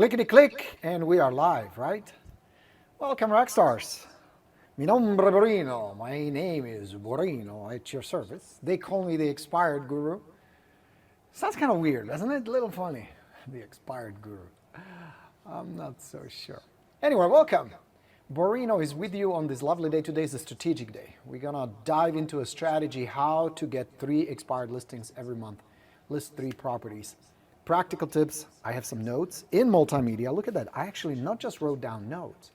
Clickety click, and we are live, right? Welcome, rockstars. Mi nombre Borino. My name is Borino at your service. They call me the expired guru. Sounds kind of weird, doesn't it? A little funny. The expired guru. I'm not so sure. Anyway, welcome. Borino is with you on this lovely day. Today is a strategic day. We're gonna dive into a strategy how to get 3 expired listings every month. List 3 properties. Practical tips. I have some notes in multimedia. Look at that. I actually not just wrote down notes,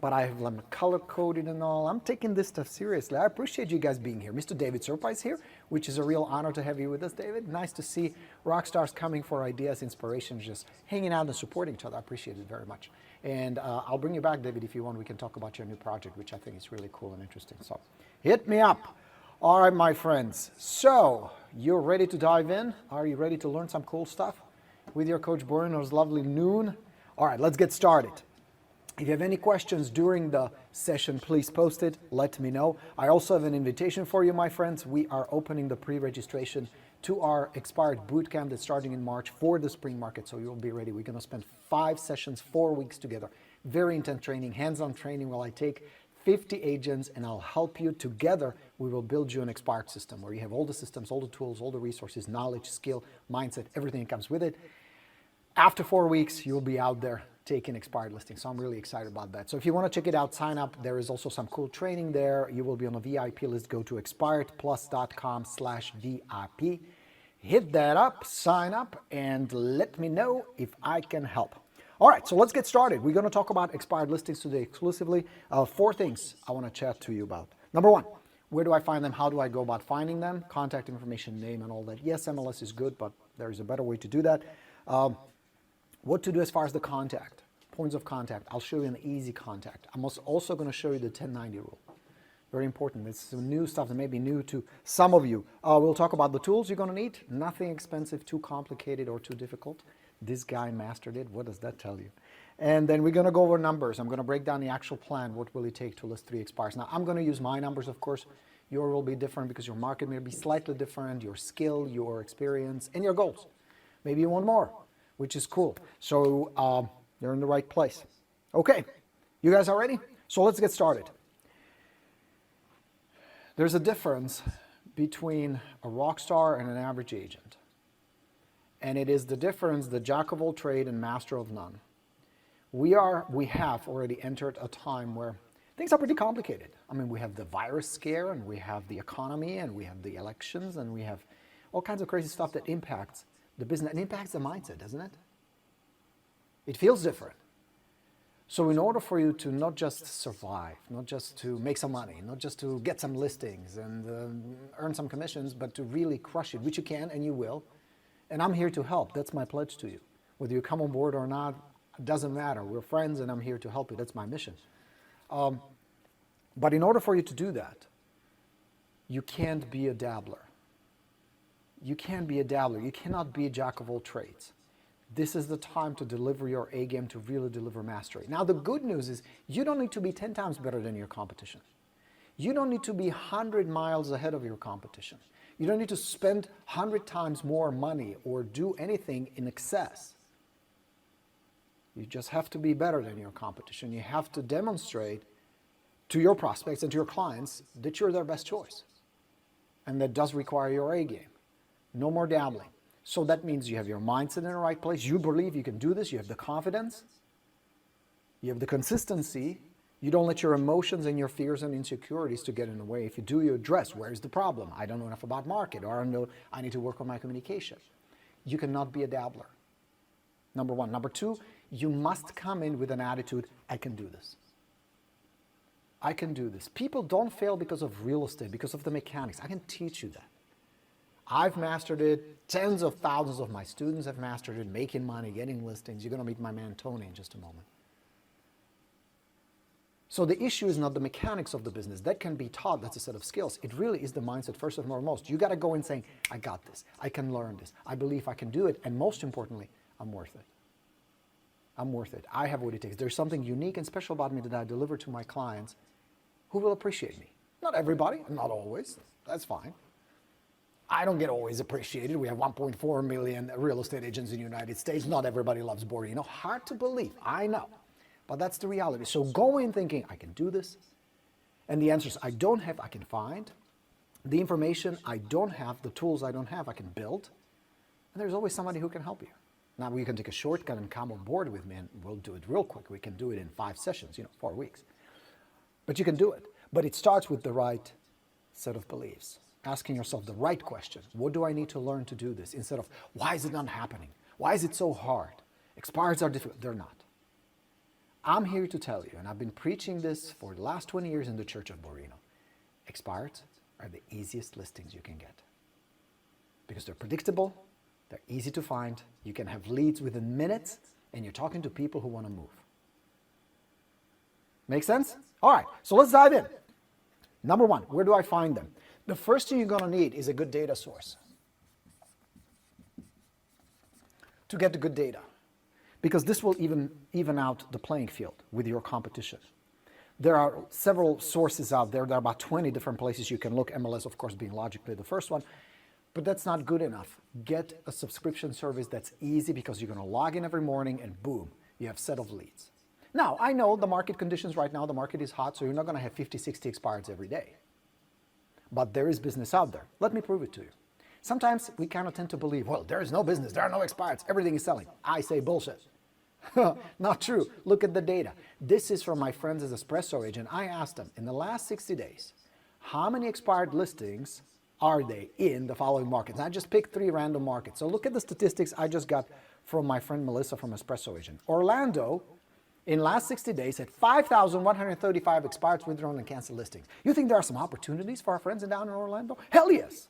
but I have them color-coded and all. I'm taking this stuff seriously. I appreciate you guys being here. Mr. David Serpa is here, which is a real honor to have you with us, David. Nice to see rock stars coming for ideas, inspiration, just hanging out and supporting each other. I appreciate it very much. And I'll bring you back, David, if you want. We can talk about your new project, which I think is really cool and interesting. So hit me up. All right, my friends. So you're ready to dive in? Are you ready to learn some cool stuff with your Coach Borino's lovely noon? All right, let's get started. If you have any questions during the session, please post it. Let me know. I also have an invitation for you, my friends. We are opening the pre-registration to our expired bootcamp that's starting in March for the spring market, so you'll be ready. We're going to spend 5 sessions, 4 weeks together. Very intense training, hands-on training, while I take 50 agents and I'll help you. Together, we will build you an expired system where you have all the systems, all the tools, all the resources, knowledge, skill, mindset, everything that comes with it. After 4 weeks, you'll be out there taking expired listings. So I'm really excited about that. So if you want to check it out, sign up. There is also some cool training there. You will be on a VIP list. Go to expiredplus.com/VIP. Hit that up, sign up, and let me know if I can help. All right, so let's get started. We're going to talk about expired listings today exclusively. 4 things I want to chat to you about. Number 1, where do I find them? How do I go about finding them? Contact information, name, and all that. Yes, MLS is good, but there is a better way to do that. What to do as far as the contact, points of contact. I'll show you an easy contact. I'm also going to show you the 1090 rule. Very important. It's some new stuff that may be new to some of you. We'll talk about the tools you're going to need. Nothing expensive, too complicated, or too difficult. This guy mastered it. What does that tell you? And then we're going to go over numbers. I'm going to break down the actual plan. What will it take to list 3 expires? Now, I'm going to use my numbers, of course. Your will be different because your market may be slightly different, your skill, your experience, and your goals. Maybe you want more, which is cool. So you're in the right place. Okay, you guys are ready? So let's get started. There's a difference between a rock star and an average agent. And it is the difference, the jack of all trade and master of none. We have already entered a time where things are pretty complicated. I mean, we have the virus scare, and we have the economy, and we have the elections, and we have all kinds of crazy stuff that impacts the business and impacts the mindset, doesn't it? It feels different. So in order for you to not just survive, not just to make some money, not just to get some listings and earn some commissions, but to really crush it, which you can and you will, and I'm here to help. That's my pledge to you. Whether you come on board or not, it doesn't matter. We're friends and I'm here to help you. That's my mission. But in order for you to do that, you can't be a dabbler. You can't be a dabbler. You cannot be a jack of all trades. This is the time to deliver your A game, to really deliver mastery. Now, the good news is you don't need to be 10 times better than your competition. You don't need to be 100 miles ahead of your competition. You don't need to spend 100 times more money or do anything in excess. You just have to be better than your competition. You have to demonstrate to your prospects and to your clients that you're their best choice. And that does require your A game. No more dabbling. So that means you have your mindset in the right place. You believe you can do this. You have the confidence. You have the consistency. You don't let your emotions and your fears and insecurities to get in the way. If you do, you address where is the problem. I don't know enough about market, or I need to work on my communication. You cannot be a dabbler. Number 1. Number 2, you must come in with an attitude, I can do this. I can do this. People don't fail because of real estate, because of the mechanics. I can teach you that. I've mastered it. Tens of thousands of my students have mastered it, making money, getting listings. You're going to meet my man Tony in just a moment. So the issue is not the mechanics of the business. That can be taught. That's a set of skills. It really is the mindset first and foremost. You got to go in saying, I got this. I can learn this. I believe I can do it. And most importantly, I'm worth it. I'm worth it. I have what it takes. There's something unique and special about me that I deliver to my clients who will appreciate me. Not everybody, not always. That's fine. I don't get always appreciated. We have 1.4 million real estate agents in the United States. Not everybody loves Borino. Hard to believe, I know. But that's the reality. So go in thinking, I can do this. And the answer is, I don't have, I can find. The information I don't have, the tools I don't have, I can build. And there's always somebody who can help you. Now, you can take a shortcut and come on board with me, and we'll do it real quick. We can do it in 5 sessions, 4 weeks. But you can do it. But it starts with the right set of beliefs. Asking yourself the right question. What do I need to learn to do this? Instead of, why is it not happening? Why is it so hard? Expireds are difficult. They're not. I'm here to tell you, and I've been preaching this for the last 20 years in the Church of Borino. Expireds are the easiest listings you can get. Because they're predictable, they're easy to find, you can have leads within minutes, and you're talking to people who want to move. Make sense? All right, so let's dive in. Number 1, where do I find them? The first thing you're going to need is a good data source to get the good data, because this will even out the playing field with your competition. There are several sources out there. There are about 20 different places you can look, MLS, of course, being logically the first one. But that's not good enough. Get a subscription service that's easy, because you're going to log in every morning and boom, you have a set of leads. Now, I know the market conditions right now, the market is hot, so you're not going to have 50, 60 expireds every day. But there is business out there. Let me prove it to you. Sometimes we kind of tend to believe, well, there is no business, there are no expireds, everything is selling. I say bullshit. Not true. Look at the data. This is from my friends as espresso agent. I asked them, in the last 60 days, how many expired listings are they in the following markets? I just picked 3 random markets. So look at the statistics I just got from my friend Melissa from Espresso Agent. Orlando, in last 60 days, had 5,135 expired, withdrawn, and canceled listings. You think there are some opportunities for our friends down in Orlando? Hell yes.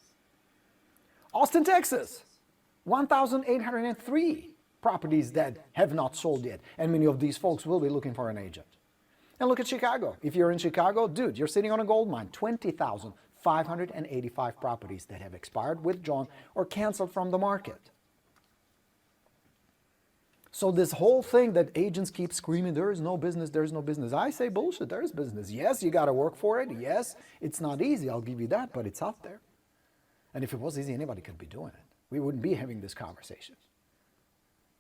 Austin, Texas, 1,803 properties that have not sold yet. And many of these folks will be looking for an agent. And look at Chicago. If you're in Chicago, dude, you're sitting on a gold mine. 20,585 properties that have expired, withdrawn, or canceled from the market. So this whole thing that agents keep screaming, there is no business, there is no business. I say bullshit, there is business. Yes, you got to work for it. Yes, it's not easy, I'll give you that, but it's out there. And if it was easy, anybody could be doing it. We wouldn't be having this conversation.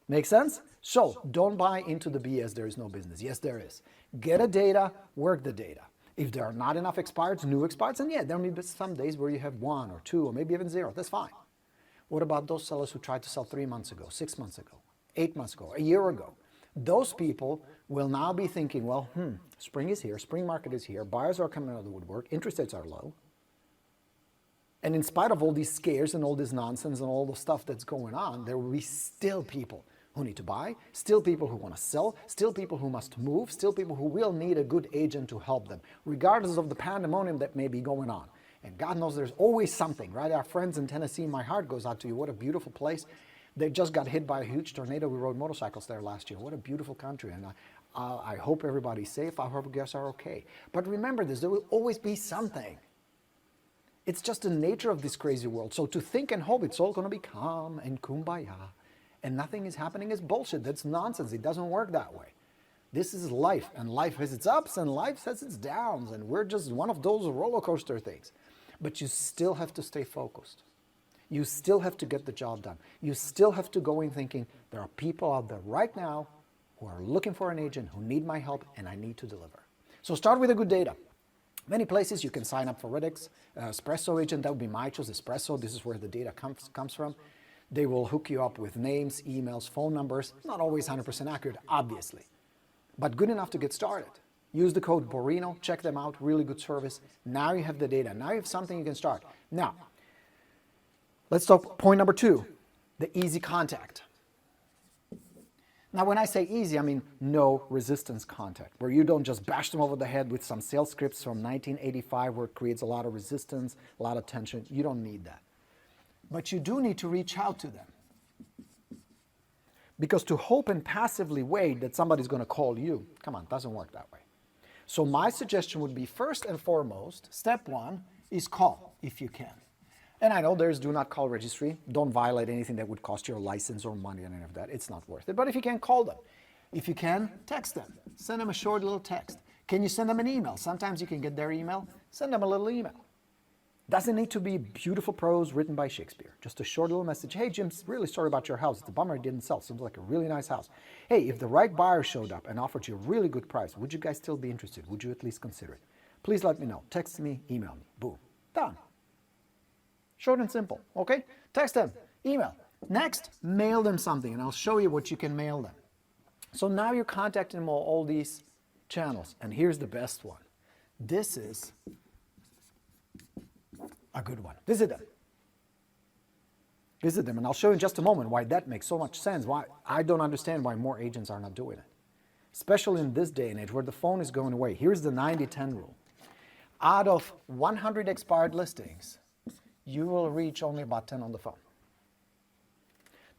Make sense? So don't buy into the BS, there is no business. Yes, there is. Get a data, work the data. If there are not enough expireds, new expireds, and yeah, there may be some days where you have 1 or 2 or maybe even 0. That's fine. What about those sellers who tried to sell 3 months ago, 6 months ago, 8 months ago, a year ago? Those people will now be thinking, well, spring is here, spring market is here, buyers are coming out of the woodwork, interest rates are low. And in spite of all these scares and all this nonsense and all the stuff that's going on, there will be still people who need to buy, still people who want to sell, still people who must move, still people who will need a good agent to help them, regardless of the pandemonium that may be going on. And God knows there's always something, right? Our friends in Tennessee, my heart goes out to you. What a beautiful place. They just got hit by a huge tornado. We rode motorcycles there last year. What a beautiful country. And I hope everybody's safe. I hope you guys are okay. But remember this, there will always be something. It's just the nature of this crazy world. So to think and hope it's all going to be calm and kumbaya and nothing is happening is bullshit. That's nonsense. It doesn't work that way. This is life, and life has its ups and life has its downs, and we're just one of those roller coaster things. But you still have to stay focused. You still have to get the job done. You still have to go in thinking, there are people out there right now who are looking for an agent, who need my help, and I need to deliver. So start with a good data. Many places you can sign up for Redx, Espresso Agent, that would be my choice, Espresso. This is where the data comes from. They will hook you up with names, emails, phone numbers. Not always 100% accurate, obviously, but good enough to get started. Use the code Borino, check them out, really good service. Now you have the data. Now you have something you can start. Now, let's talk point number 2, the easy contact. Now, when I say easy, I mean no resistance contact, where you don't just bash them over the head with some sales scripts from 1985 where it creates a lot of resistance, a lot of tension. You don't need that. But you do need to reach out to them. Because to hope and passively wait that somebody's going to call you, come on, it doesn't work that way. So my suggestion would be, first and foremost, step 1 is call if you can. And I know there's do not call registry. Don't violate anything that would cost you a license or money and any of that. It's not worth it. But if you can, call them. If you can, text them. Send them a short little text. Can you send them an email? Sometimes you can get their email. Send them a little email. Doesn't need to be beautiful prose written by Shakespeare. Just a short little message. Hey, Jim, really sorry about your house. It's a bummer it didn't sell. Seems like a really nice house. Hey, if the right buyer showed up and offered you a really good price, would you guys still be interested? Would you at least consider it? Please let me know. Text me, email me. Boom. Done. Short and simple, okay? Text them, email. Next, mail them something, and I'll show you what you can mail them. So now you're contacting them on all these channels, and here's the best one. This is a good one. Visit them. Visit them, and I'll show you in just a moment why that makes so much sense, why I don't understand why more agents are not doing it. Especially in this day and age where the phone is going away. Here's the 90-10 rule. Out of 100 expired listings, you will reach only about 10 on the phone.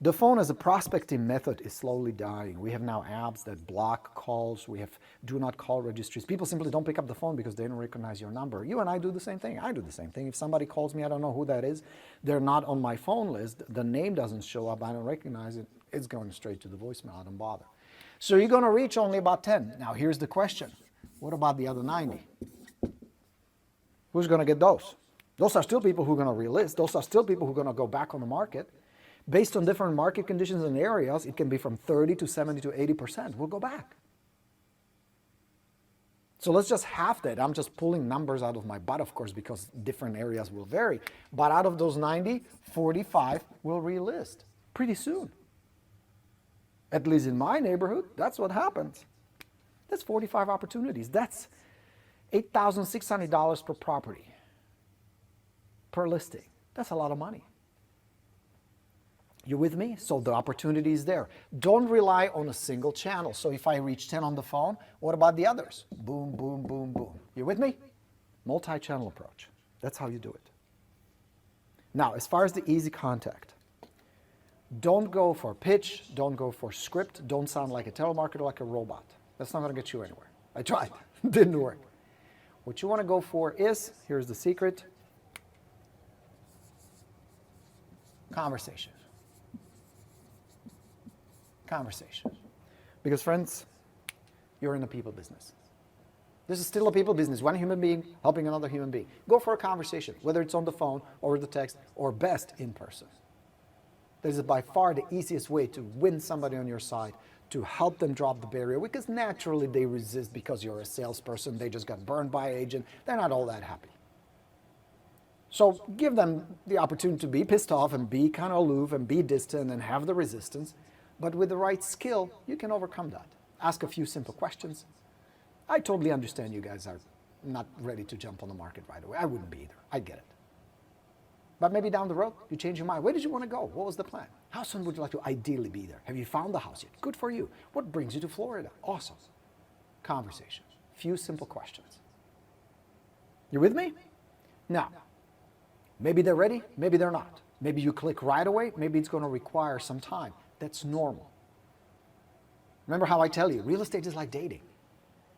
The phone as a prospecting method is slowly dying. We have now apps that block calls. We have do not call registries. People simply don't pick up the phone because they don't recognize your number. You and I do the same thing. I do the same thing. If somebody calls me, I don't know who that is. They're not on my phone list. The name doesn't show up. I don't recognize it. It's going straight to the voicemail. I don't bother. So you're going to reach only about 10. Now here's the question. What about the other 90? Who's going to get those? Those are still people who are going to relist. Those are still people who are going to go back on the market. Based on different market conditions and areas, it can be from 30 to 70 to 80%. We'll go back. So let's just half that. I'm just pulling numbers out of my butt, of course, because different areas will vary. But out of those 90, 45 will relist pretty soon. At least in my neighborhood, that's what happens. That's 45 opportunities. That's $8,600 per property, per listing. That's a lot of money. You with me? So the opportunity is there. Don't rely on a single channel. So if I reach 10 on the phone, what about the others? Boom, boom, boom, boom. You with me? Multi-channel approach. That's how you do it. Now, as far as the easy contact, don't go for pitch, don't go for script, don't sound like a telemarketer, like a robot. That's not going to get you anywhere. I tried. Didn't work. What you want to go for is, here's the secret, conversation. Conversation. Because friends, you're in the people business. This is still a people business. One human being helping another human being. Go for a conversation, whether it's on the phone or the text or best in person. This is by far the easiest way to win somebody on your side, to help them drop the barrier, because naturally they resist because you're a salesperson. They just got burned by an agent. They're not all that happy. So give them the opportunity to be pissed off and be kind of aloof and be distant and have the resistance. But with the right skill, you can overcome that. Ask a few simple questions. I totally understand you guys are not ready to jump on the market right away. I wouldn't be either. I get it. But maybe down the road, you change your mind. Where did you want to go? What was the plan? How soon would you like to ideally be there? Have you found the house yet? Good for you. What brings you to Florida? Awesome. Conversation. Few simple questions. You with me? Now, maybe they're ready, maybe they're not. Maybe you click right away, maybe it's going to require some time. That's normal. Remember how I tell you, real estate is like dating.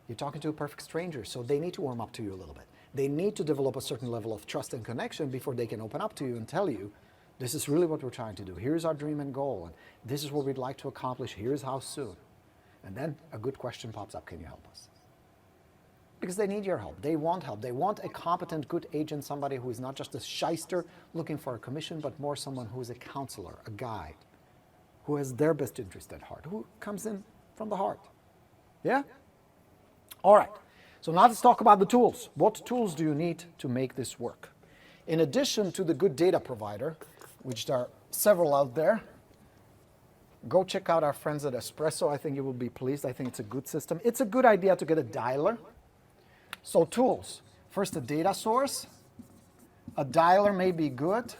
You're talking to a perfect stranger, so they need to warm up to you a little bit. They need to develop a certain level of trust and connection before they can open up to you and tell you, this is really what we're trying to do. Here's our dream and goal, and this is what we'd like to accomplish. Here's how soon. And then a good question pops up, can you help us? Because they need your help. They want help. They want a competent, good agent, somebody who is not just a shyster looking for a commission, but more someone who is a counselor, a guide, who has their best interest at heart, who comes in from the heart. Yeah? All right. So now let's talk about the tools. What tools do you need to make this work? In addition to the good data provider, which there are several out there, go check out our friends at Espresso. I think you will be pleased. I think it's a good system. It's a good idea to get a dialer. So tools. First, a data source. A dialer may be good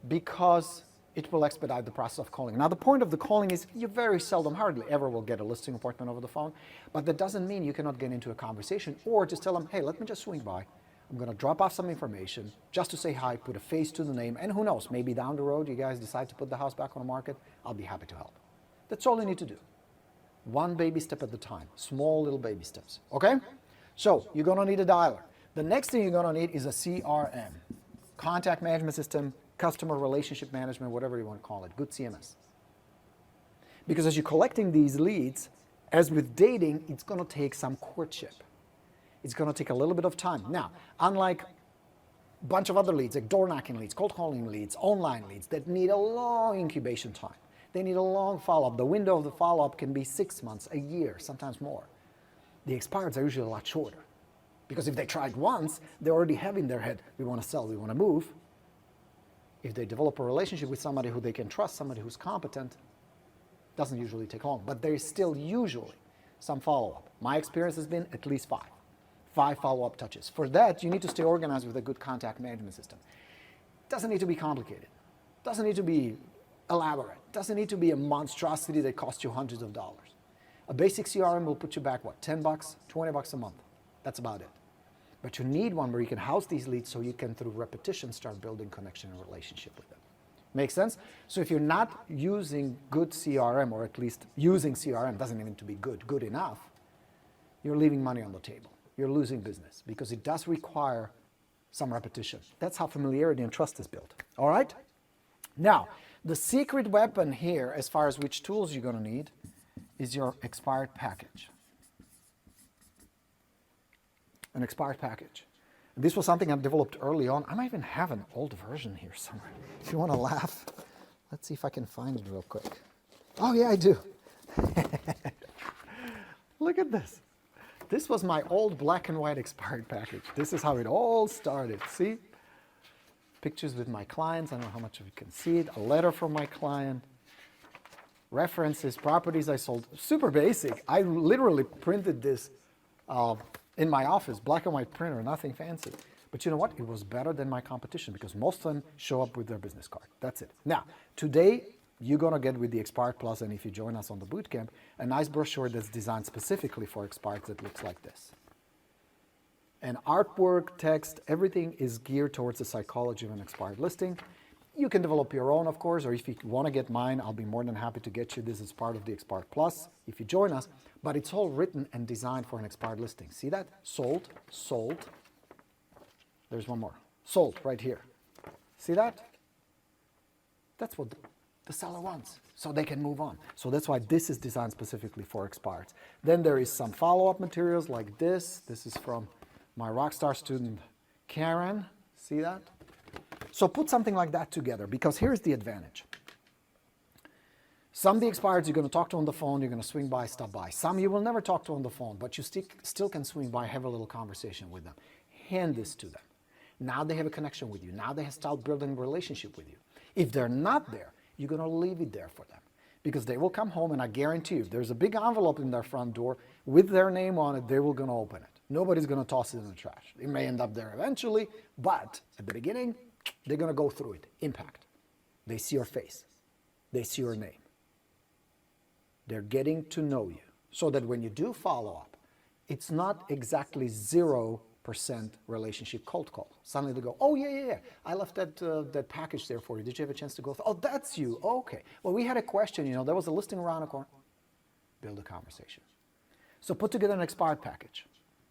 because it will expedite the process of calling. Now, the point of the calling is you very seldom, hardly ever will get a listing appointment over the phone, but that doesn't mean you cannot get into a conversation or just tell them, hey, let me just swing by. I'm going to drop off some information just to say hi, put a face to the name, and who knows, maybe down the road you guys decide to put the house back on the market. I'll be happy to help. That's all you need to do. One baby step at a time, small little baby steps, okay? So you're going to need a dialer. The next thing you're going to need is a CRM, contact management system, customer relationship management, whatever you want to call it, good CMS. Because as you're collecting these leads, as with dating, it's going to take some courtship. It's going to take a little bit of time. Now, unlike bunch of other leads, like door knocking leads, cold calling leads, online leads that need a long incubation time. They need a long follow-up. The window of the follow-up can be 6 months, a year, sometimes more. The expireds are usually a lot shorter. Because if they tried once, they already have in their head, we want to sell, we want to move. If they develop a relationship with somebody who they can trust, somebody who's competent, it doesn't usually take long. But there is still usually some follow-up. My experience has been at least 5 follow-up touches. For that, you need to stay organized with a good contact management system. It doesn't need to be complicated. It doesn't need to be elaborate. It doesn't need to be a monstrosity that costs you hundreds of dollars. A basic CRM will put you back, what, $10, $20 a month. That's about it. But you need one where you can house these leads so you can, through repetition, start building connection and relationship with them. Make sense? So if you're not using good CRM, or at least using CRM, doesn't even to be good enough, you're leaving money on the table. You're losing business because it does require some repetition. That's how familiarity and trust is built. All right? Now, the secret weapon here, as far as which tools you're going to need, is your expired package. An expired package. And this was something I developed early on. I might even have an old version here somewhere. If you want to laugh, let's see if I can find it real quick. Oh yeah, I do. Look at this. This was my old black and white expired package. This is how it all started. See? Pictures with my clients. I don't know how much of you can see it. A letter from my client. References, properties I sold. Super basic. I literally printed this in my office, black and white printer, nothing fancy. But you know what? It was better than my competition because most of them show up with their business card. That's it. Now, today, you're going to get with the Expired Plus, and if you join us on the bootcamp, a nice brochure that's designed specifically for expireds that looks like this. And artwork, text, everything is geared towards the psychology of an expired listing. You can develop your own, of course, or if you want to get mine, I'll be more than happy to get you. This is part of the Expired Plus if you join us. But it's all written and designed for an expired listing. See that? Sold, sold. There's one more. Sold right here. See that? That's what the seller wants, so they can move on. So that's why this is designed specifically for expireds. Then there is some follow-up materials like this. This is from my Rockstar student, Karen. See that? So put something like that together, because here's the advantage. Some of the expireds you're going to talk to on the phone, you're going to swing by, stop by. Some you will never talk to on the phone, but you still can swing by, have a little conversation with them. Hand this to them. Now they have a connection with you. Now they have started building a relationship with you. If they're not there, you're going to leave it there for them, because they will come home, and I guarantee you, if there's a big envelope in their front door with their name on it, they will going to open it. Nobody's going to toss it in the trash. It may end up there eventually, but at the beginning, they're going to go through it. Impact. They see your face. They see your name. They're getting to know you, so that when you do follow up, it's not exactly 0% relationship cold call. Suddenly they go, oh yeah, I left that package there for you. Did you have a chance to go through? Oh, that's you. Okay. Well, we had a question, there was a listing around the corner. Build a conversation. So put together an expired package.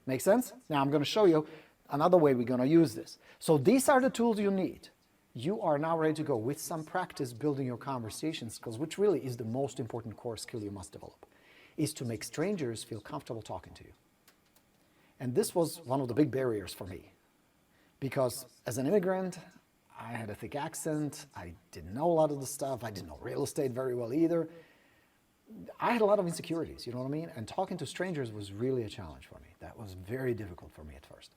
Make sense? Now I'm going to show you another way we're going to use this. So these are the tools you need. You are now ready to go with some practice building your conversation skills, which really is the most important core skill you must develop, is to make strangers feel comfortable talking to you. And this was one of the big barriers for me, because as an immigrant, I had a thick accent, I didn't know a lot of the stuff, I didn't know real estate very well either. I had a lot of insecurities, you know what I mean? And talking to strangers was really a challenge for me. That was very difficult for me at first.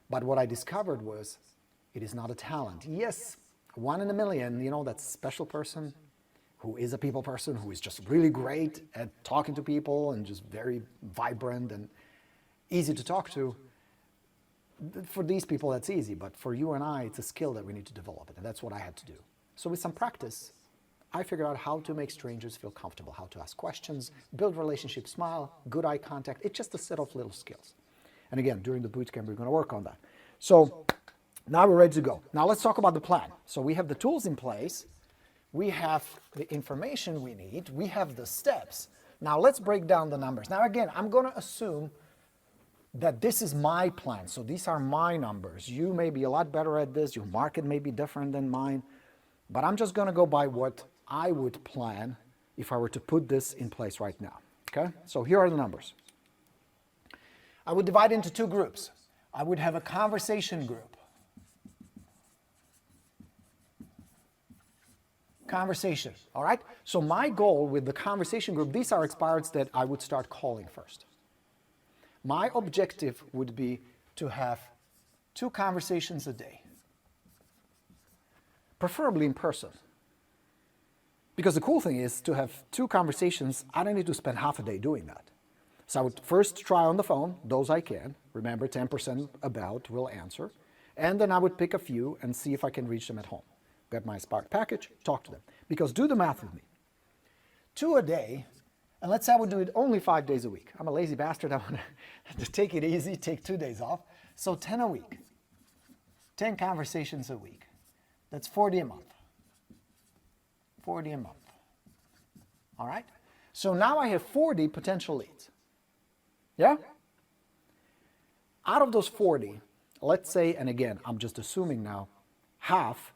But what I discovered was, it is not a talent. Yes, 1 in a million, that special person who is a people person, who is just really great at talking to people and just very vibrant and easy to talk to. For these people, that's easy, but for you and I, it's a skill that we need to develop, and that's what I had to do. So with some practice, I figured out how to make strangers feel comfortable, how to ask questions, build relationships, smile, good eye contact. It's just a set of little skills. And again, during the bootcamp, we're going to work on that. So now we're ready to go. Now let's talk about the plan. So we have the tools in place. We have the information we need. We have the steps. Now let's break down the numbers. Now again, I'm going to assume that this is my plan. So these are my numbers. You may be a lot better at this. Your market may be different than mine. But I'm just going to go by what I would plan if I were to put this in place right now. Okay? So here are the numbers. I would divide into 2 groups. I would have a conversation group. conversation, all right? So my goal with the conversation group, these are expireds that I would start calling first. My objective would be to have 2 conversations a day, preferably in person. Because the cool thing is to have 2 conversations, I don't need to spend half a day doing that. So I would first try on the phone, those I can. Remember, 10% about will answer. And then I would pick a few and see if I can reach them at home. Get my Spark package, talk to them. Because do the math with me. 2 a day, and let's say I would do it only 5 days a week. I'm a lazy bastard. I want to take it easy, take 2 days off. So 10 a week. 10 conversations a week. That's 40 a month. 40 a month. All right? So now I have 40 potential leads. Yeah? Out of those 40, let's say, and again, I'm just assuming now, half,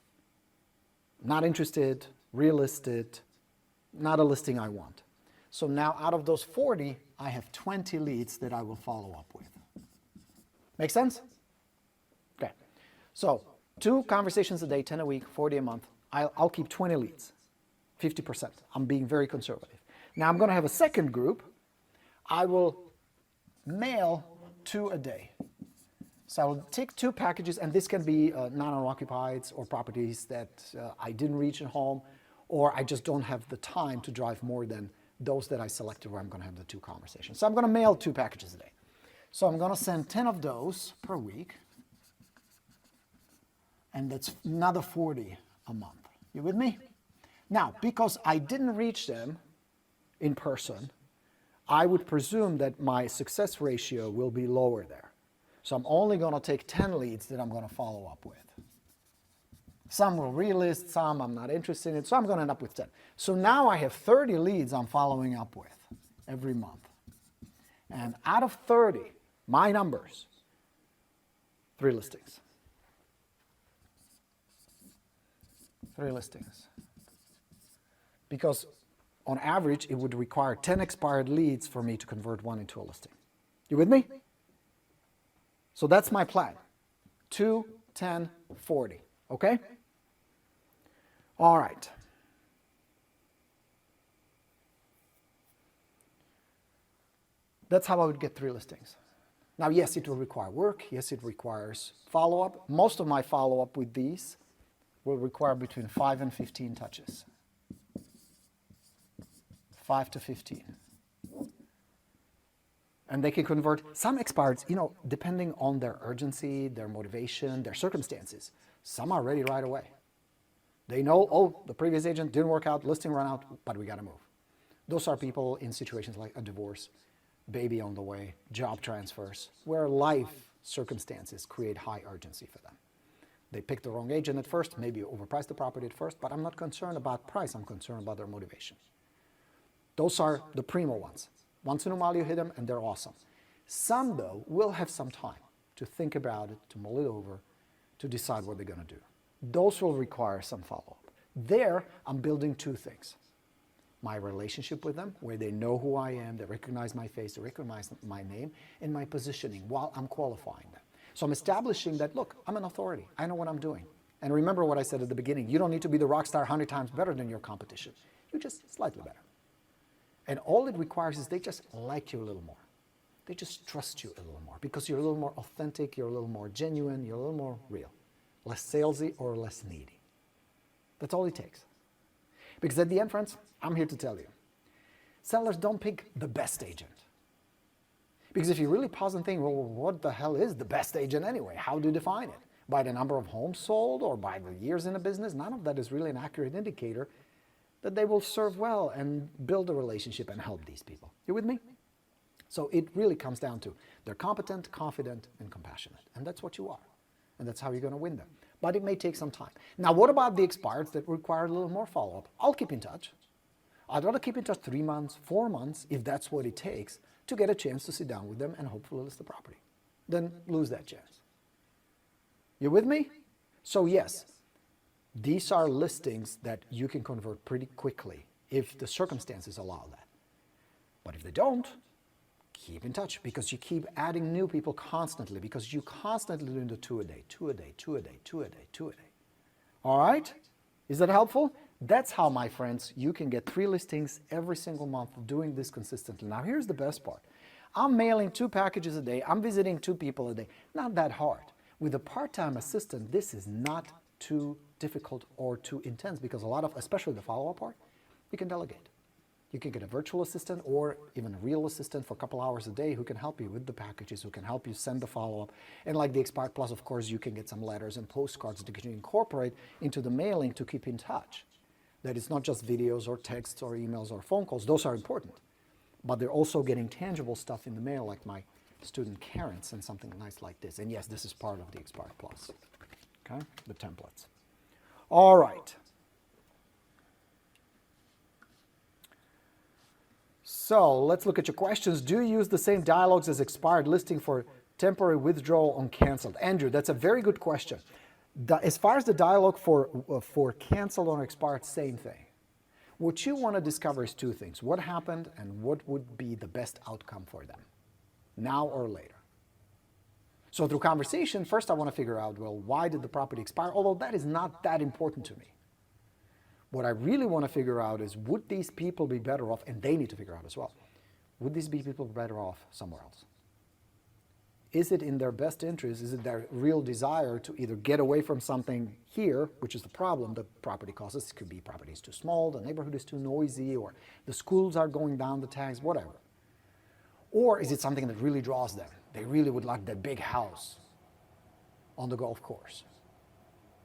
not interested, relisted, not a listing I want. So now out of those 40, I have 20 leads that I will follow up with. Make sense? Okay. So 2 conversations a day, 10 a week, 40 a month. I'll keep 20 leads, 50%. I'm being very conservative. Now I'm going to have a second group. I will mail 2 a day. So I will take 2 packages, and this can be non-occupieds or properties that I didn't reach at home, or I just don't have the time to drive more than those that I selected where I'm going to have the 2 conversations. So I'm going to mail 2 packages a day. So I'm going to send 10 of those per week, and that's another 40 a month. You with me? Now, because I didn't reach them in person, I would presume that my success ratio will be lower there. So I'm only going to take 10 leads that I'm going to follow up with. Some will relist, some I'm not interested in, so I'm going to end up with 10. So now I have 30 leads I'm following up with every month. And out of 30, my numbers, 3 listings. 3 listings. Because on average, it would require 10 expired leads for me to convert 1 into a listing. You with me? So that's my plan. 2, 10, 40. Okay? All right. That's how I would get 3 listings. Now, yes, it will require work. Yes, it requires follow-up. Most of my follow-up with these will require between 5 and 15 touches. 5 to 15. And they can convert some expireds, you know, depending on their urgency, their motivation, their circumstances. Some are ready right away. They know, oh, the previous agent didn't work out, listing ran out, but we got to move. Those are people in situations like a divorce, baby on the way, job transfers, where life circumstances create high urgency for them. They picked the wrong agent at first, maybe overpriced the property at first, but I'm not concerned about price, I'm concerned about their motivation. Those are the primo ones. Once in a while you hit them and they're awesome. Some, though, will have some time to think about it, to mull it over, to decide what they're going to do. Those will require some follow-up. There, I'm building 2 things. My relationship with them, where they know who I am, they recognize my face, they recognize my name, and my positioning while I'm qualifying them. So I'm establishing that, look, I'm an authority. I know what I'm doing. And remember what I said at the beginning. You don't need to be the rock star 100 times better than your competition. You're just slightly better. And all it requires is they just like you a little more. They just trust you a little more because you're a little more authentic, you're a little more genuine, you're a little more real. Less salesy or less needy. That's all it takes. Because at the end, friends, I'm here to tell you, sellers don't pick the best agent. Because if you really pause and think, well, what the hell is the best agent anyway? How do you define it? By the number of homes sold or by the years in the business? None of that is really an accurate indicator that they will serve well and build a relationship and help these people. You with me? So it really comes down to they're competent, confident, and compassionate. And that's what you are. And that's how you're going to win them. But it may take some time. Now, what about the expireds that require a little more follow-up? I'll keep in touch. I'd rather keep in touch 3 months, 4 months, if that's what it takes, to get a chance to sit down with them and hopefully list the property. Then lose that chance. You with me? So yes, these are listings that you can convert pretty quickly if the circumstances allow that. But if they don't, keep in touch because you keep adding new people constantly because you constantly doing the 2 a day, 2 a day, 2 a day, 2 a day, 2 a day. All right? Is that helpful? That's how, my friends, you can get 3 listings every single month doing this consistently. Now, here's the best part. I'm mailing 2 packages a day. I'm visiting 2 people a day. Not that hard. With a part-time assistant, this is not too difficult or too intense because a lot of, especially the follow-up part, you can delegate. You can get a virtual assistant or even a real assistant for a couple hours a day who can help you with the packages, who can help you send the follow-up. And like the Expired Plus, of course, you can get some letters and postcards that you can incorporate into the mailing to keep in touch. That it's not just videos or texts or emails or phone calls. Those are important. But they're also getting tangible stuff in the mail, like my student Karen sent something nice like this. And yes, this is part of the Expired Plus. Okay, the templates. All right. So let's look at your questions. Do you use the same dialogues as expired listing for temporary withdrawal on canceled? Andrew, that's a very good question. As far as the dialogue for canceled or expired, same thing. What you want to discover is 2 things. What happened and what would be the best outcome for them, now or later. So through conversation, first I want to figure out, well, why did the property expire? Although that is not that important to me. What I really want to figure out is, would these people be better off, and they need to figure out as well, would these people be better off somewhere else? Is it in their best interest? Is it their real desire to either get away from something here, which is the problem the property causes? It could be property is too small, the neighborhood is too noisy, or the schools are going down the tags, whatever. Or is it something that really draws them? They really would like that big house on the golf course,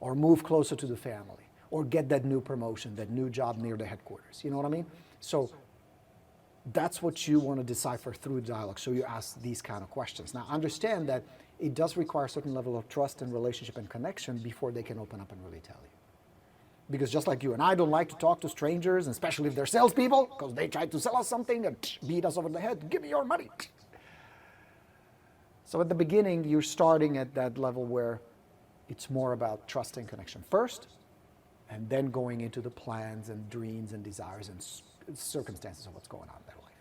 or move closer to the family, or get that new promotion, that new job near the headquarters. You know what I mean? So that's what you want to decipher through dialogue. So you ask these kind of questions. Now, understand that it does require a certain level of trust and relationship and connection before they can open up and really tell you. Because just like you and I don't like to talk to strangers, and especially if they're salespeople, because they try to sell us something and beat us over the head, give me your money. So at the beginning, you're starting at that level where it's more about trust and connection first, and then going into the plans and dreams and desires and circumstances of what's going on in their life.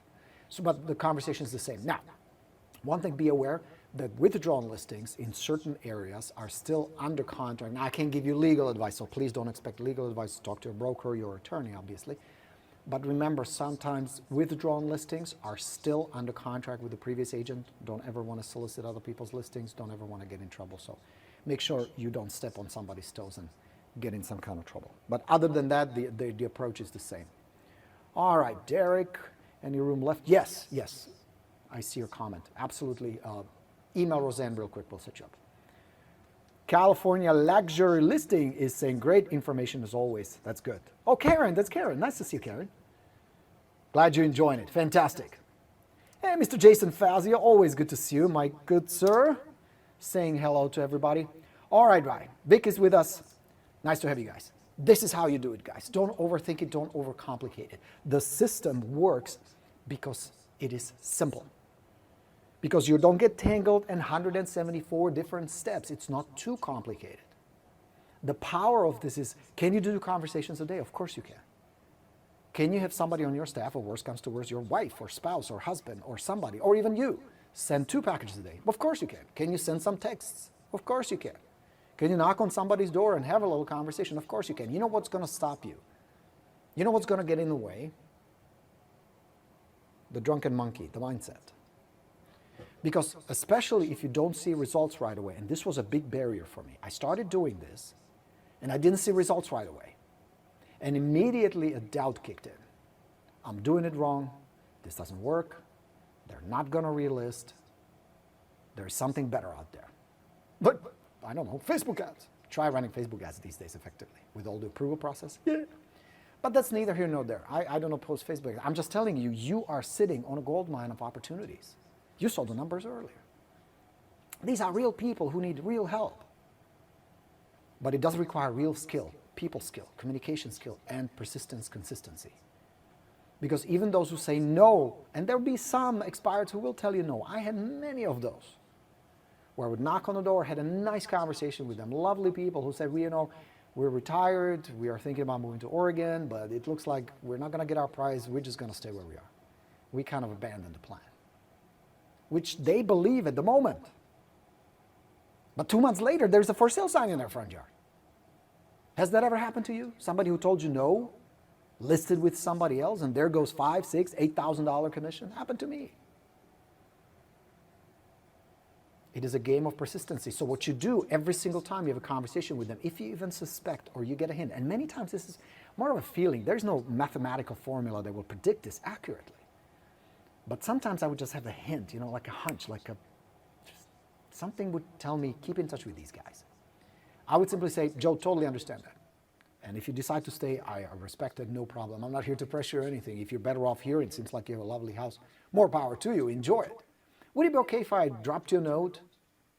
So, but the conversation is the same. Now, one thing, be aware that withdrawn listings in certain areas are still under contract. Now, I can't give you legal advice, so please don't expect legal advice. Talk to a broker or your attorney, obviously. But remember, sometimes withdrawn listings are still under contract with the previous agent. Don't ever want to solicit other people's listings. Don't ever want to get in trouble. So make sure you don't step on somebody's toes and get in some kind of trouble. But other than that, the approach is the same. All right, Derek, any room left? Yes, yes, I see your comment. Absolutely. Email Roseanne real quick, we'll set you up. California Luxury Listing is saying great information as always. That's good. Oh, Karen, that's Karen. Nice to see you, Karen. Glad you're enjoying it. Fantastic. Hey, Mr. Jason Fazio, always good to see you, my good sir. Saying hello to everybody. All right, right. Vic is with us. Nice to have you guys. This is how you do it, guys. Don't overthink it. Don't overcomplicate it. The system works because it is simple. Because you don't get tangled in 174 different steps. It's not too complicated. The power of this is, can you do conversations a day? Of course you can. Can you have somebody on your staff, or worst comes to worst, your wife or spouse or husband or somebody, or even you, send 2 packages a day? Of course you can. Can you send some texts? Of course you can. Can you knock on somebody's door and have a little conversation? Of course you can. You know what's going to stop you? You know what's going to get in the way? The drunken monkey, the mindset. Because especially if you don't see results right away, and this was a big barrier for me. I started doing this, and I didn't see results right away. And immediately a doubt kicked in. I'm doing it wrong. This doesn't work. They're not going to relist. There's something better out there. But I don't know, Facebook ads. Try running Facebook ads these days effectively with all the approval process. Yeah. But that's neither here nor there. I don't oppose Facebook ads. I'm just telling you, you are sitting on a gold mine of opportunities. You saw the numbers earlier. These are real people who need real help. But it does require real skill, people skill, communication skill, and persistence, consistency. Because even those who say no, and there'll be some expireds who will tell you no. I had many of those, where I would knock on the door, had a nice conversation with them, lovely people who said, we're retired, we are thinking about moving to Oregon, but it looks like we're not going to get our prize, we're just going to stay where we are. We kind of abandoned the plan, which they believe at the moment. But 2 months later, there's a for sale sign in their front yard. Has that ever happened to you? Somebody who told you no, listed with somebody else, and there goes $5,000, $6,000, $8,000 commission? Happened to me. It is a game of persistency. So what you do every single time you have a conversation with them, if you even suspect or you get a hint, and many times this is more of a feeling, there's no mathematical formula that will predict this accurately. But sometimes I would just have a hint, like a hunch, something would tell me, keep in touch with these guys. I would simply say, Joe, totally understand that. And if you decide to stay, I respect it, no problem. I'm not here to pressure or anything. If you're better off here, it seems like you have a lovely house, more power to you, enjoy it. Would it be okay if I dropped you a note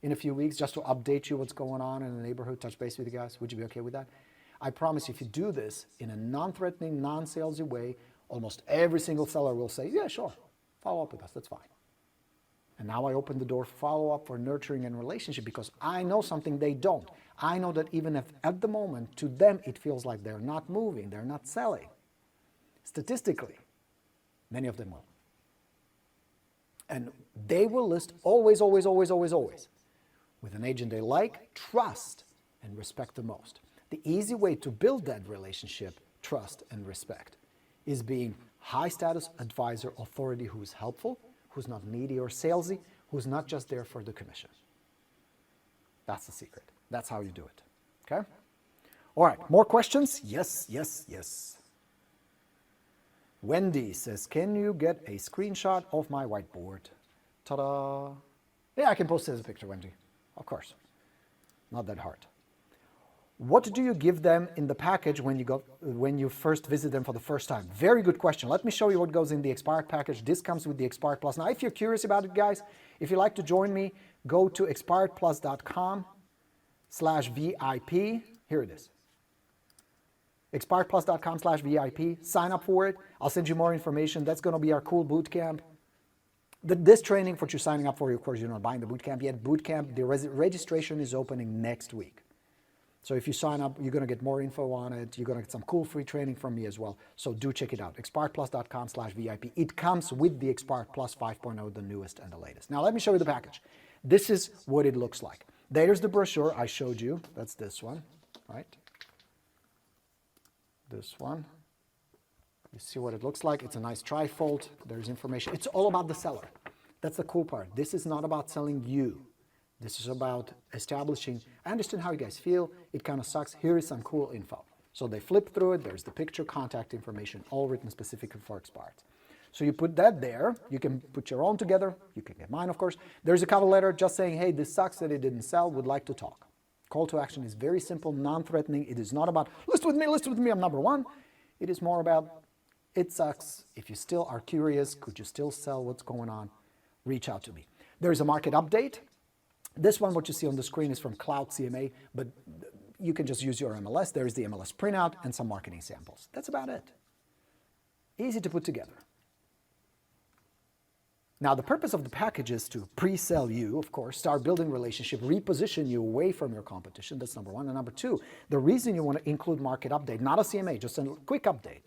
in a few weeks just to update you what's going on in the neighborhood, touch base with you guys? Would you be okay with that? I promise you, if you do this in a non-threatening, non-salesy way, almost every single seller will say, yeah, sure, follow up with us, that's fine. And now I open the door for follow-up, for nurturing and relationship, because I know something they don't. I know that even if at the moment, to them, it feels like they're not moving, they're not selling. Statistically, many of them will. And they will list always, always, always, always, always with an agent they like, trust, and respect the most. The easy way to build that relationship, trust, and respect is being high-status advisor authority who is helpful, who's not needy or salesy, who's not just there for the commission. That's the secret. That's how you do it. Okay? All right, more questions? Yes, yes, yes. Wendy says, can you get a screenshot of my whiteboard? Ta-da! Yeah, I can post it as a picture, Wendy. Of course. Not that hard. What do you give them in the package when you first visit them for the first time? Very good question. Let me show you what goes in the Expired package. This comes with the Expired Plus. Now, if you're curious about it, guys, if you'd like to join me, go to expiredplus.com/VIP. Here it is. expiredplus.com/VIP. Sign up for it. I'll send you more information. That's going to be our cool boot camp. This training, for what you're signing up for, of course, you're not buying the boot camp yet. Boot camp, the registration is opening next week. So if you sign up, you're going to get more info on it. You're going to get some cool free training from me as well. So do check it out. expiredplus.com/VIP. It comes with the Expired Plus 5.0, the newest and the latest. Now let me show you the package. This is what it looks like. There's the brochure I showed you. That's this one, right? This one. You see what it looks like. It's a nice trifold. There's information. It's all about the seller. That's the cool part. This is not about selling you. This is about establishing, I understand how you guys feel. It kind of sucks. Here is some cool info. So they flip through it. There's the picture, contact information, all written specifically for Expired. So you put that there. You can put your own together. You can get mine, of course. There's a cover letter just saying, hey, this sucks that it didn't sell. Would like to talk. Call to action is very simple, non-threatening. It is not about, list with me, I'm number one. It is more about, it sucks. If you still are curious, could you still sell? What's going on? Reach out to me. There's a market update. This one, what you see on the screen, is from Cloud CMA, but you can just use your MLS. There's the MLS printout and some marketing samples. That's about it. Easy to put together. Now, the purpose of the package is to pre-sell you, of course, start building relationship, reposition you away from your competition. That's number one. And number two, the reason you want to include market update, not a CMA, just a quick update,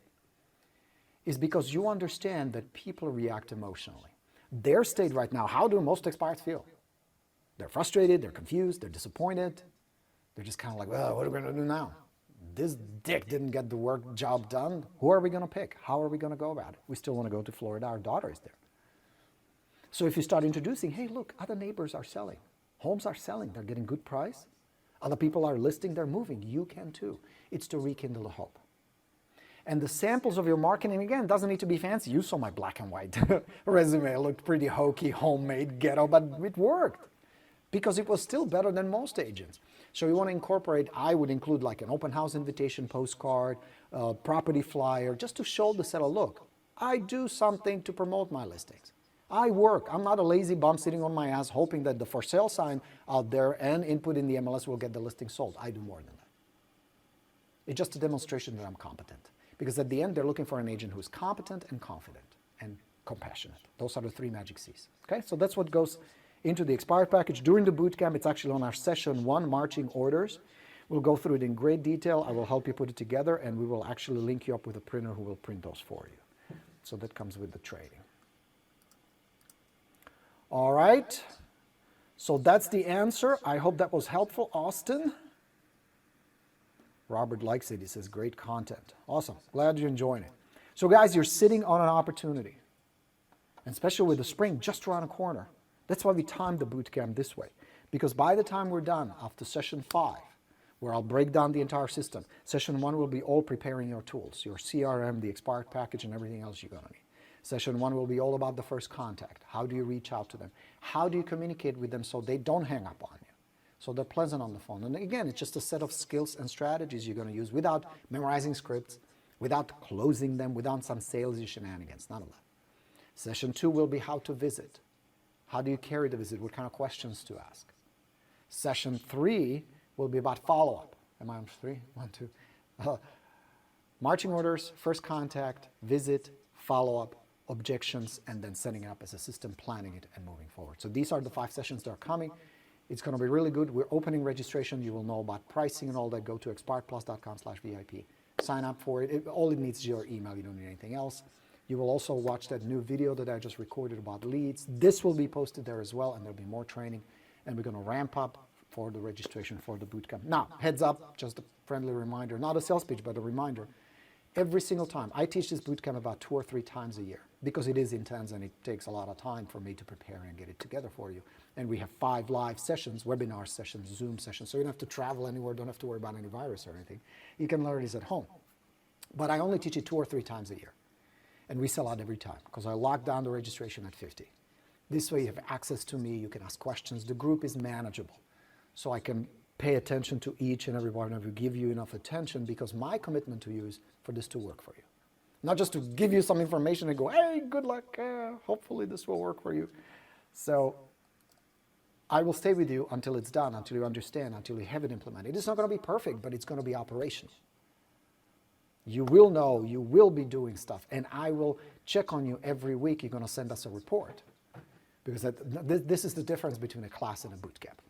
is because you understand that people react emotionally. Their state right now, how do most expireds feel? They're frustrated, they're confused, they're disappointed. They're just kind of like, well, what are we going to do now? This dick didn't get the job done. Who are we going to pick? How are we going to go about it? We still want to go to Florida. Our daughter is there. So if you start introducing, hey, look, other neighbors are selling. Homes are selling. They're getting good price. Other people are listing. They're moving. You can too. It's to rekindle the hope. And the samples of your marketing, again, doesn't need to be fancy. You saw my black and white resume. It looked pretty hokey, homemade, ghetto, but it worked because it was still better than most agents. So you want to incorporate, I would include like an open house invitation postcard, property flyer, just to show the seller, look, I do something to promote my listings. I work. I'm not a lazy bum sitting on my ass hoping that the for sale sign out there and input in the MLS will get the listing sold. I do more than that. It's just a demonstration that I'm competent. Because at the end, they're looking for an agent who's competent and confident and compassionate. Those are the three magic C's. Okay, so that's what goes into the Expired package. During the boot camp, it's actually on our session 1, marching orders. We'll go through it in great detail. I will help you put it together, and we will actually link you up with a printer who will print those for you. So that comes with the training. All right, so that's the answer. I hope that was helpful, Austin. Robert likes it. He says, great content. Awesome. Glad you're enjoying it. So guys, you're sitting on an opportunity, and especially with the spring just around the corner. That's why we timed the boot camp this way. Because by the time we're done, after session 5, where I'll break down the entire system, session 1 will be all preparing your tools, your CRM, the expired package, and everything else you're going to need. Session 1 will be all about the first contact. How do you reach out to them? How do you communicate with them so they don't hang up on you? So they're pleasant on the phone. And again, it's just a set of skills and strategies you're going to use without memorizing scripts, without closing them, without some salesy shenanigans, none of that. Session 2 will be how to visit. How do you carry the visit? What kind of questions to ask? Session 3 will be about follow-up. Am I on 3? 1, 2. Marching orders, first contact, visit, follow-up, objections, and then setting it up as a system, planning it, and moving forward. So these are the 5 sessions that are coming. It's going to be really good. We're opening registration. You will know about pricing and all that. Go to expiredplus.com/VIP. Sign up for it. All it needs is your email. You don't need anything else. You will also watch that new video that I just recorded about leads. This will be posted there as well, and there'll be more training. And we're going to ramp up for the registration for the bootcamp. Now, heads up, just a friendly reminder, not a sales pitch, but a reminder. Every single time, I teach this bootcamp about 2 or 3 times a year because it is intense and it takes a lot of time for me to prepare and get it together for you. And we have 5 live sessions, webinar sessions, Zoom sessions, so you don't have to travel anywhere, don't have to worry about any virus or anything. You can learn this at home. But I only teach it 2 or 3 times a year. And we sell out every time because I lock down the registration at 50. This way you have access to me, you can ask questions. The group is manageable. So I can pay attention to each and every one of you, give you enough attention because my commitment to you is for this to work for you. Not just to give you some information and go, hey, good luck, hopefully this will work for you. So I will stay with you until it's done, until you understand, until you have it implemented. It's not going to be perfect, but it's going to be operational. You will know, you will be doing stuff, and I will check on you every week. You're going to send us a report. Because this is the difference between a class and a boot camp.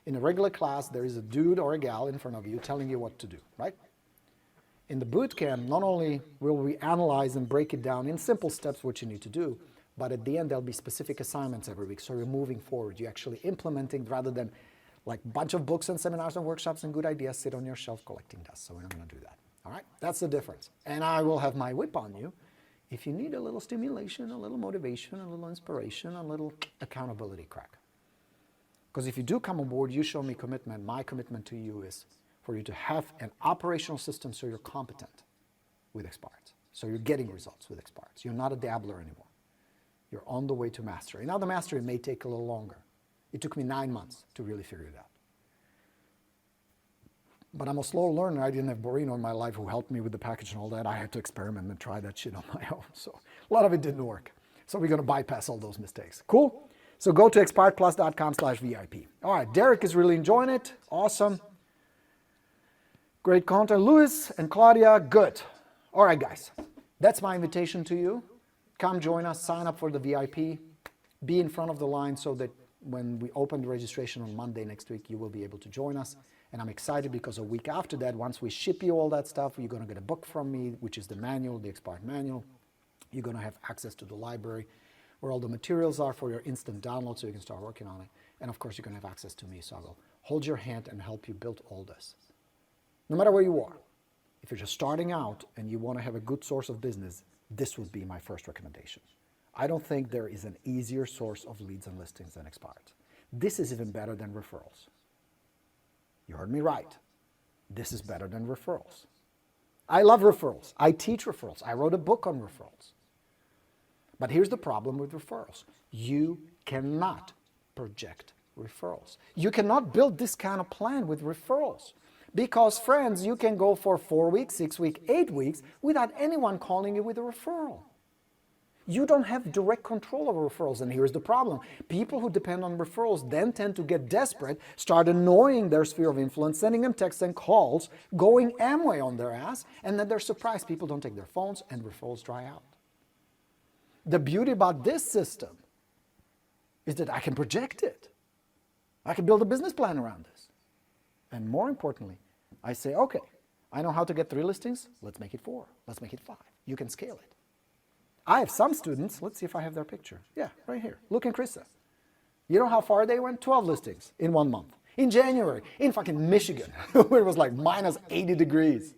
In a regular class, there is a dude or a gal in front of you telling you what to do, right? In the boot camp, not only will we analyze and break it down in simple steps what you need to do, but at the end there'll be specific assignments every week. So you're moving forward. You're actually implementing rather than like a bunch of books and seminars and workshops and good ideas sit on your shelf collecting dust. So we're not going to do that. All right? That's the difference. And I will have my whip on you if you need a little stimulation, a little motivation, a little inspiration, a little accountability crack. Because if you do come on board, you show me commitment. My commitment to you is for you to have an operational system so you're competent with expireds. So you're getting results with expireds. You're not a dabbler anymore. You're on the way to mastery. Now the mastery may take a little longer. It took me 9 months to really figure it out. But I'm a slow learner. I didn't have Borino in my life who helped me with the package and all that. I had to experiment and try that shit on my own. So a lot of it didn't work. So we're going to bypass all those mistakes. Cool? So go to expiredplus.com/VIP. All right, Derek is really enjoying it. Awesome. Great content. Louis and Claudia, good. All right, guys. That's my invitation to you. Come join us. Sign up for the VIP. Be in front of the line so that when we open the registration on Monday next week, you will be able to join us. And I'm excited because a week after that, once we ship you all that stuff, you're going to get a book from me, which is the manual, the expired manual. You're going to have access to the library where all the materials are for your instant download so you can start working on it. And of course, you're going to have access to me, so I will hold your hand and help you build all this. No matter where you are, if you're just starting out and you want to have a good source of business, this would be my first recommendation. I don't think there is an easier source of leads and listings than expired. This is even better than referrals. You heard me right. This is better than referrals. I love referrals. I teach referrals. I wrote a book on referrals. But here's the problem with referrals. You cannot project referrals. You cannot build this kind of plan with referrals. Because, friends, you can go for 4 weeks, 6 weeks, 8 weeks without anyone calling you with a referral. You don't have direct control over referrals, and here's the problem. People who depend on referrals then tend to get desperate, start annoying their sphere of influence, sending them texts and calls, going Amway on their ass, and then they're surprised people don't take their phones and referrals dry out. The beauty about this system is that I can project it. I can build a business plan around this. And more importantly, I say, okay, I know how to get 3 listings. Let's make it 4. Let's make it 5. You can scale it. I have some students, let's see if I have their picture. Yeah, right here. Luke and Krista. You know how far they went? 12 listings in 1 month. In January, in fucking Michigan, where it was like minus 80 degrees.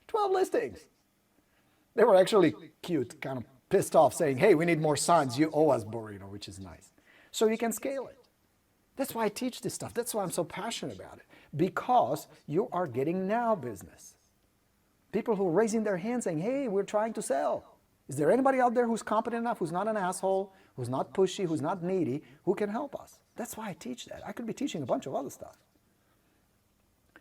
12 listings. They were actually cute, kind of pissed off, saying, hey, we need more signs. You owe us, Borino, which is nice. So you can scale it. That's why I teach this stuff. That's why I'm so passionate about it. Because you are getting now business. People who are raising their hands saying, hey, we're trying to sell. Is there anybody out there who's competent enough, who's not an asshole, who's not pushy, who's not needy, who can help us? That's why I teach that. I could be teaching a bunch of other stuff.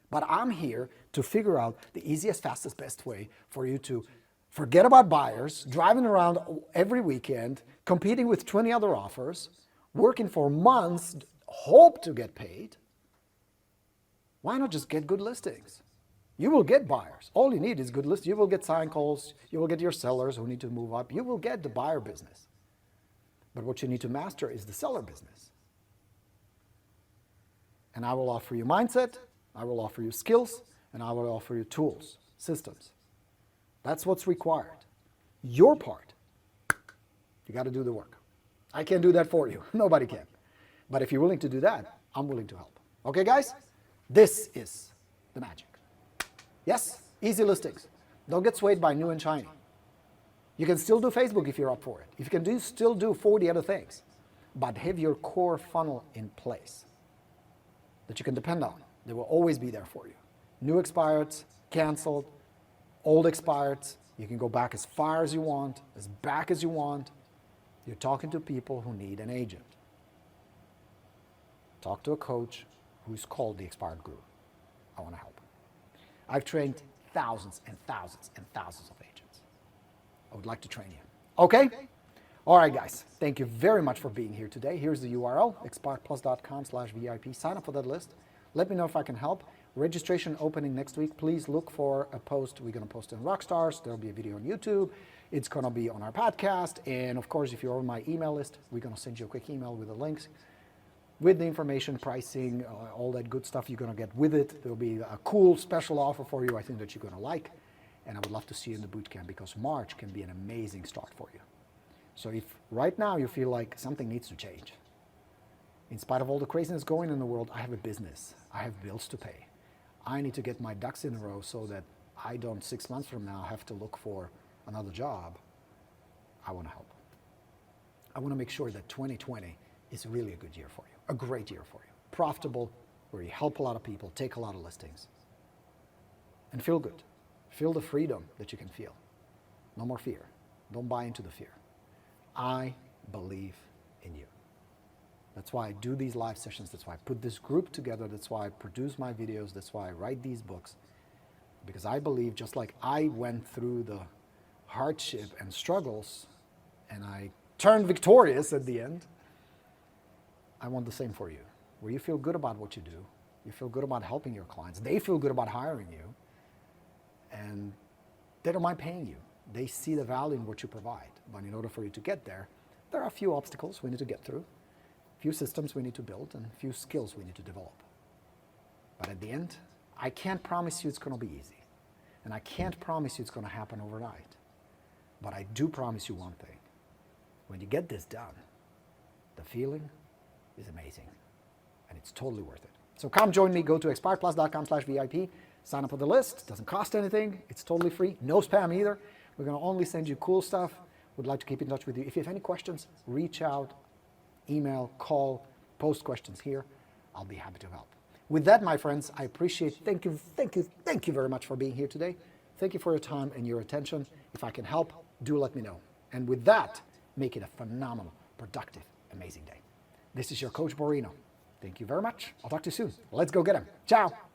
But I'm here to figure out the easiest, fastest, best way for you to forget about buyers, driving around every weekend, competing with 20 other offers, working for months, hope to get paid. Why not just get good listings? You will get buyers. All you need is good listings. You will get sign calls. You will get your sellers who need to move up. You will get the buyer business. But what you need to master is the seller business. And I will offer you mindset, I will offer you skills, and I will offer you tools, systems. That's what's required. Your part, you got to do the work. I can't do that for you. Nobody can. But if you're willing to do that, I'm willing to help. Okay, guys? This is the magic. Yes, easy listings. Don't get swayed by new and shiny. You can still do Facebook if you're up for it. If you can still do 40 other things. But have your core funnel in place that you can depend on. They will always be there for you. New expireds, canceled, old expireds. You can go back as far as you want, as back as you want. You're talking to people who need an agent. Talk to a coach who's called the Expired Guru. I want to help. I've trained thousands and thousands and thousands of agents. I would like to train you. Okay? All right, guys. Thank you very much for being here today. Here's the URL, expiredplus.com/VIP. Sign up for that list. Let me know if I can help. Registration opening next week. Please look for a post. We're going to post it on Rockstars. There'll be a video on YouTube. It's going to be on our podcast. And, of course, if you're on my email list, we're going to send you a quick email with the links, with the information, pricing, all that good stuff you're going to get with it. There'll be a cool special offer for you I think that you're going to like. And I would love to see you in the boot camp because March can be an amazing start for you. So if right now you feel like something needs to change, in spite of all the craziness going in the world, I have a business. I have bills to pay. I need to get my ducks in a row so that I don't 6 months from now have to look for another job. I want to help. I want to make sure that 2020 is really a good year for you, a great year for you. Profitable, where you help a lot of people, take a lot of listings, and feel good. Feel the freedom that you can feel. No more fear. Don't buy into the fear. I believe in you. That's why I do these live sessions. That's why I put this group together. That's why I produce my videos. That's why I write these books. Because I believe, just like I went through the hardship and struggles, and I turned victorious at the end, I want the same for you. Where you feel good about what you do. You feel good about helping your clients. They feel good about hiring you. And they don't mind paying you. They see the value in what you provide. But in order for you to get there, there are a few obstacles we need to get through, a few systems we need to build, and a few skills we need to develop. But at the end, I can't promise you it's going to be easy. And I can't promise you it's going to happen overnight. But I do promise you one thing. When you get this done, the feeling is amazing. And it's totally worth it. So come join me. Go to expiredplus.com/VIP. Sign up for the list. It doesn't cost anything. It's totally free. No spam either. We're going to only send you cool stuff. Would like to keep in touch with you. If you have any questions, reach out, email, call, post questions here. I'll be happy to help. With that, my friends, I appreciate, thank you very much for being here today. Thank you for your time and your attention. If I can help, do let me know. And with that, make it a phenomenal, productive, amazing day. This is your Coach Borino. Thank you very much. I'll talk to you soon. Let's go get him. Ciao.